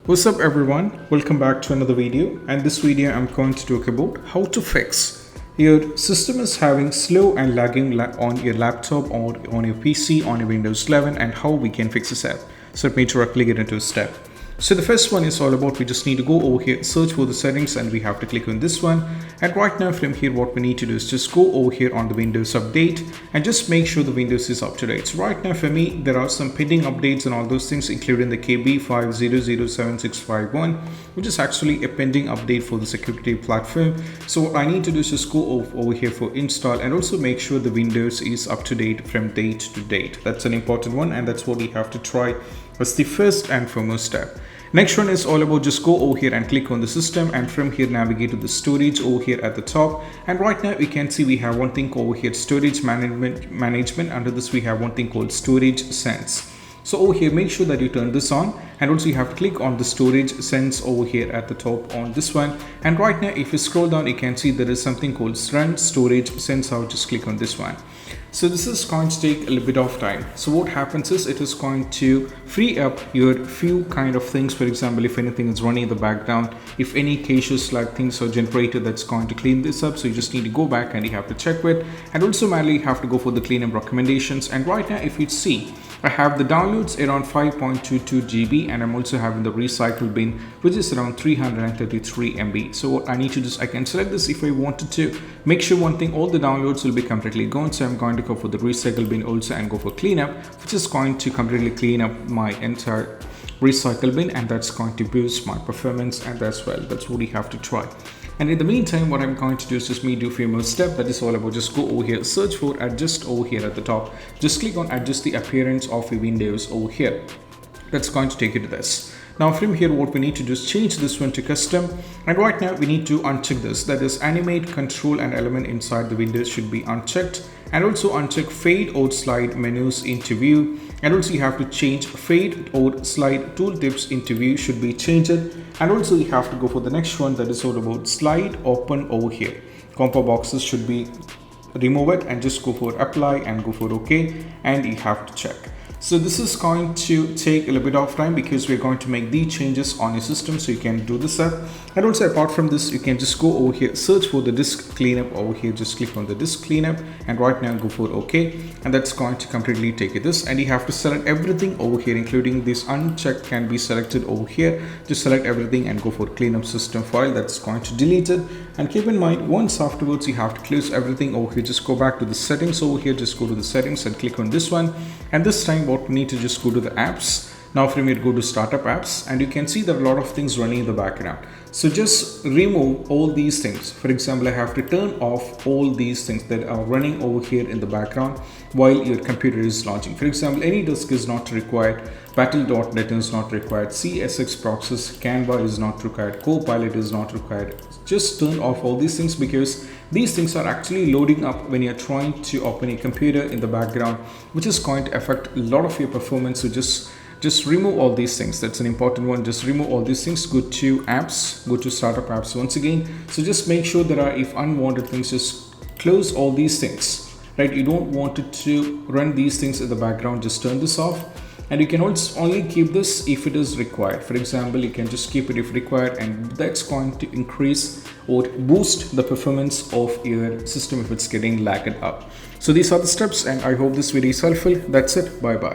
What's up everyone, welcome back to another video, and this video I'm going to talk about how to fix your system is having slow and lagging on your laptop or on your PC on your Windows 11 and how we can fix this app. So let me directly get into a step. So the first one is all about we just need to go over here, search for the settings, and we have to click on this one. And right now from here what we need to do is just go over here on the Windows update and just make sure the Windows is up to date. So right now for me there are some pending updates and all those things, including the KB5007651, which is actually a pending update for the security platform. So what I need to do is just go over here for install and also make sure the Windows is up to date from date to date. That's an important one, and that's what we have to try as the first and foremost step. Next one is all about just go over here and click on the system, and from here navigate to the storage over here at the top. And right now we can see we have one thing over here, storage management. Under this we have one thing called storage sense. So over here make sure that you turn this on, and also you have to click on the storage sense over here at the top on this one. And right now if you scroll down you can see there is something called run storage sense. I'll just click on this one. So this is going to take a little bit of time. So what happens is it is going to free up your few kind of things. For example, if anything is running in the background, if any caches like things are generated, that's going to clean this up. So you just need to go back and you have to check with, and also manually you have to go for the cleanup recommendations. And right now if you see, I have the downloads around 5.22 GB, and I'm also having the recycle bin which is around 333 MB. So what I need to do is I can select this if I wanted to. Make sure one thing, all the downloads will be completely gone. So I'm going to go for the recycle bin also and go for cleanup, which is going to completely clean up my entire recycle bin, and that's going to boost my performance. And that's what we have to try. And in the meantime what I'm going to do is just do a few more steps. That is all about just go over here, search for adjust over here at the top, just click on adjust the appearance of your Windows over here. That's going to take you to this. Now from here what we need to do is change this one to custom, and right now we need to uncheck this, that is animate control and element inside the Windows should be unchecked, and also uncheck fade or slide menus into view, and also you have to change fade or slide tooltips into view should be changed, and also you have to go for the next one, that is all about slide open over here. Combo boxes should be remove it and just go for apply and go for OK, and you have to check. So this is going to take a little bit of time because we're going to make these changes on your system, so you can do this up. And also apart from this you can just go over here, search for the disk cleanup over here, just click on the disk cleanup and right now go for OK, and that's going to completely take you this. And you have to select everything over here, including this unchecked can be selected over here. Just select everything and go for cleanup system file, that's going to delete it. And keep in mind once afterwards you have to close everything over here, just go back to the settings over here, just go to the settings and click on this one, and this time what we need to just go to the apps. Now from here go to startup apps, and you can see there are a lot of things running in the background. So just remove all these things. For example, I have to turn off all these things that are running over here in the background while your computer is launching. For example, AnyDisk is not required, Battle.net is not required, CSX Proxys, Canva is not required, Copilot is not required. Just turn off all these things because these things are actually loading up when you're trying to open a computer in the background, which is going to affect a lot of your performance. So just remove all these things. That's an important one. Just remove all these things. Go to apps, go to startup apps once again. So just make sure there are if unwanted things, just close all these things, right? You don't want it to run these things in the background. Just turn this off, and you can also only keep this if it is required. For example, you can just keep it if required, and that's going to increase or boost the performance of your system if it's getting lagged up. So these are the steps, and I hope this video is helpful. That's it. Bye bye.